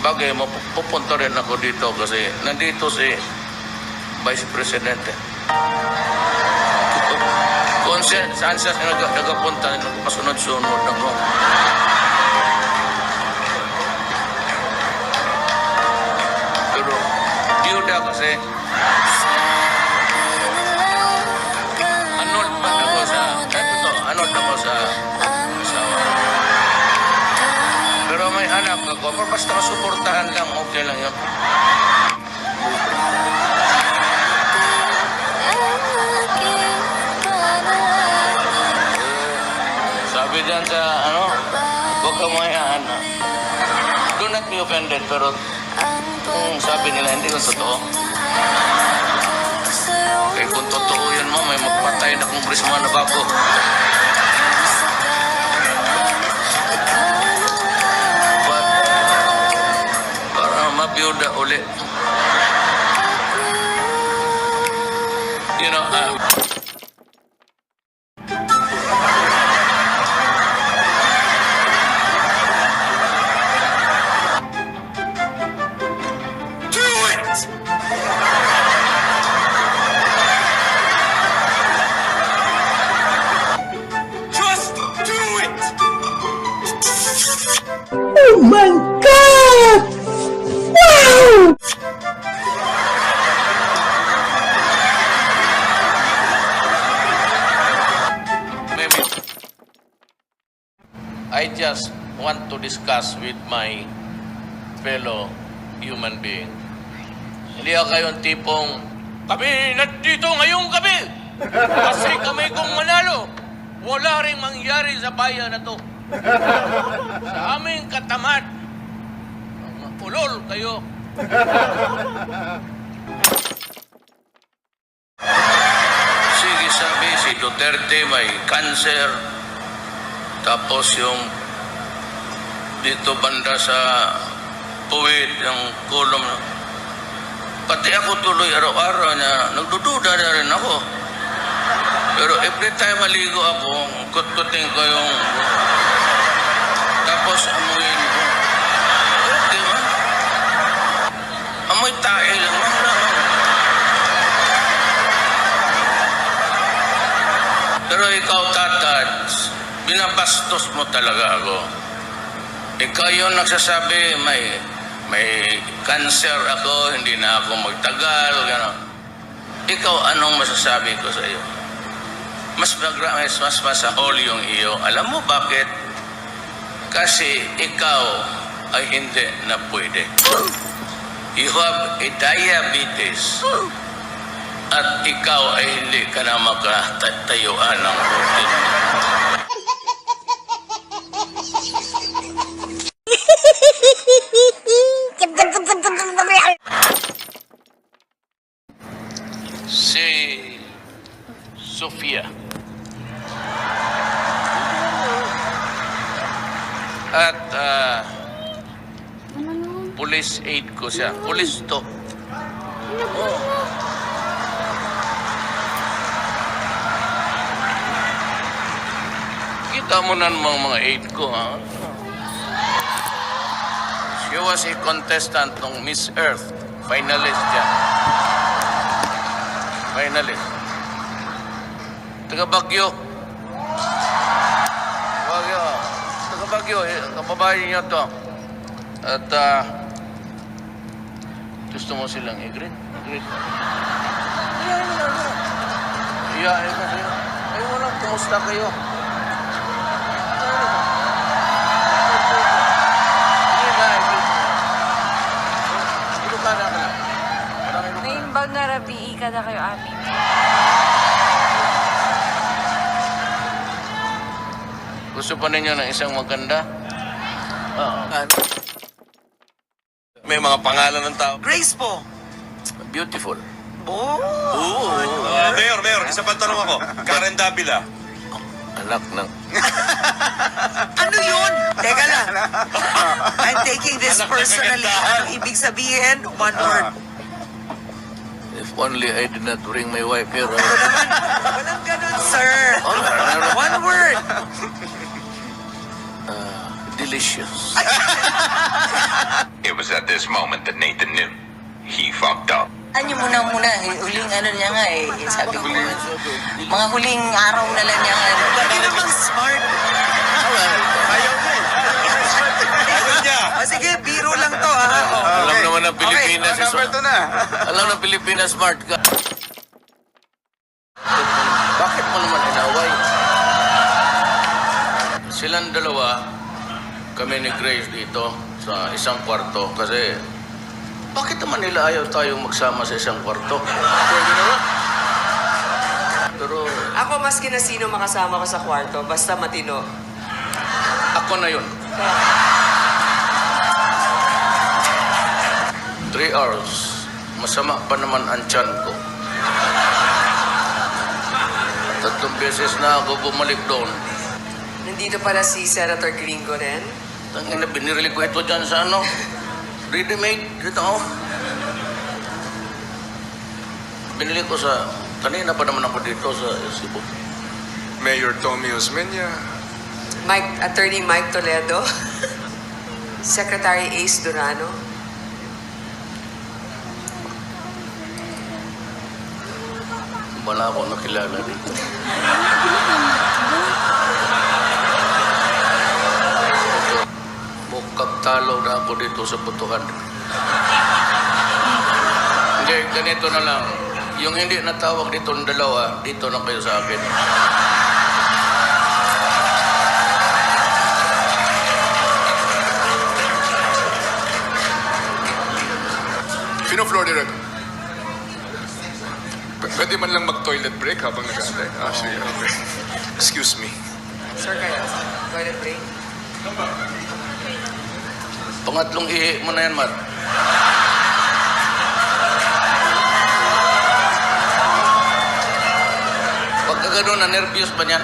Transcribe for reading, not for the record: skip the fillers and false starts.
Bagay, pupunta rin ako dito kasi nandito si Vice Presidente. Kung saan siya nagapunta, nagpasunod-sunod ako. Pero, diuda kasi, anod pa ako sa, anod ako sa asawa. Pero may anak ako, pero basta masuportahan lang, okay lang yun. Sabi dyan sa, huwag ka mayaan. Do not be offended, pero kung sabi nila, hindi ko totoo. Kaya kung totoo yun mo, may magpatay na congressman na bago. Para mabiyuda ulit. You know, Oh my God! Wow! maybe I just want to discuss with my fellow human being. Hindi ako kayong tipong, kami nandito ngayong gabi kasi kami kung manalo. Wala rin mangyari sa bayan na to. Sa aming katamad, ulol kayo. Sige, sabi si Duterte may cancer. Tapos yung dito banda sa puwid, yung kulong. Pati ako tuloy araw-araw na nagdududa na rin ako. Pero every time maligo ako, kut-kuting ko yung... Tapos amuin ko. Di ba? Amoy tae lang. Pero ikaw, Tatats, binabastos mo talaga ako. Ikaw yung nagsasabi, may cancer ako, hindi na ako magtagal, gano'n. Ikaw, anong masasabi ko sa iyo? Mas masahol yung iyo. Alam mo bakit? Kasi ikaw ay hindi na pwede. You have a diabetes. At ikaw ay hindi ka na makatayuan ng protein. Si Sofia. At police aid ko siya. Police to. Oh. Kita mo na mga aid ko, ha? She was a contestant ng Miss Earth. Finalist dyan. Finalist. Taga Bagyo. Bagyo, kababayan niyo to. At gusto mo silang i-greet? Iyain mo sila. Ay, walang kumusta kayo? Hindi na, i-greet mo. Ilukana ka lang. Naimbag nga rabi, ka na kayo amin. Gusto pa ninyo ng isang maganda? Oo. May mga pangalan ng tao. Grace po. Beautiful. Oh. Mayor, isa pang tanong ako. Karen Davila. Anak ng... Ano yun? Teka lang. I'm taking this personally. Ano ibig sabihin? One word. If only I did not bring my wife here. Walang ganun, sir. One word. Delicious. was at this moment that Nathan knew. He fucked up. Ano muna, huling ano niya nga eh. Sabi ko, mga huling araw na lang niya nga. Lagi naman smart. Ayaw niya. O sige, biro lang to ha. Alam naman ng Pilipinas. Okay, number 2 na. Alam ng Pilipinas, smart ka. Bakit mo naman inaway? Silang dalawa, kami ni Grace dito sa isang kwarto kasi bakit naman nila ayaw tayong magsama sa isang kwarto? Pwede naman. Pero Ako maski na sino makasama ko sa kwarto, basta matino. ako na yun. 3 hours. Masama pa naman ang tiyan ko. 3 beses na ako bumalik doon. Nandito pala si Senator Gringo rin. Tangina, binirili ko ito dyan sa ano. Ready-made. Dito ako. Binili ko sa... Kanina pa naman ako dito sa Cebu. Mayor Tommy Osmeña. Attorney Mike Toledo. Secretary Ace Durano. Wala akong nakilala dito. Mukhang talo na ako dito sa butuhan. Hindi, ganito na lang. Yung hindi natawag dito ng dalawa, dito na kayo sa akin. Pino-floor direct. Pwede man lang mag-toilet break habang nag-aantay. Ah, sige, okay. Excuse me. Sir, kaya toilet break. Pangatlong ihi mo na yan, Mar. Pagka gano'n, na-nervyos ba niyan?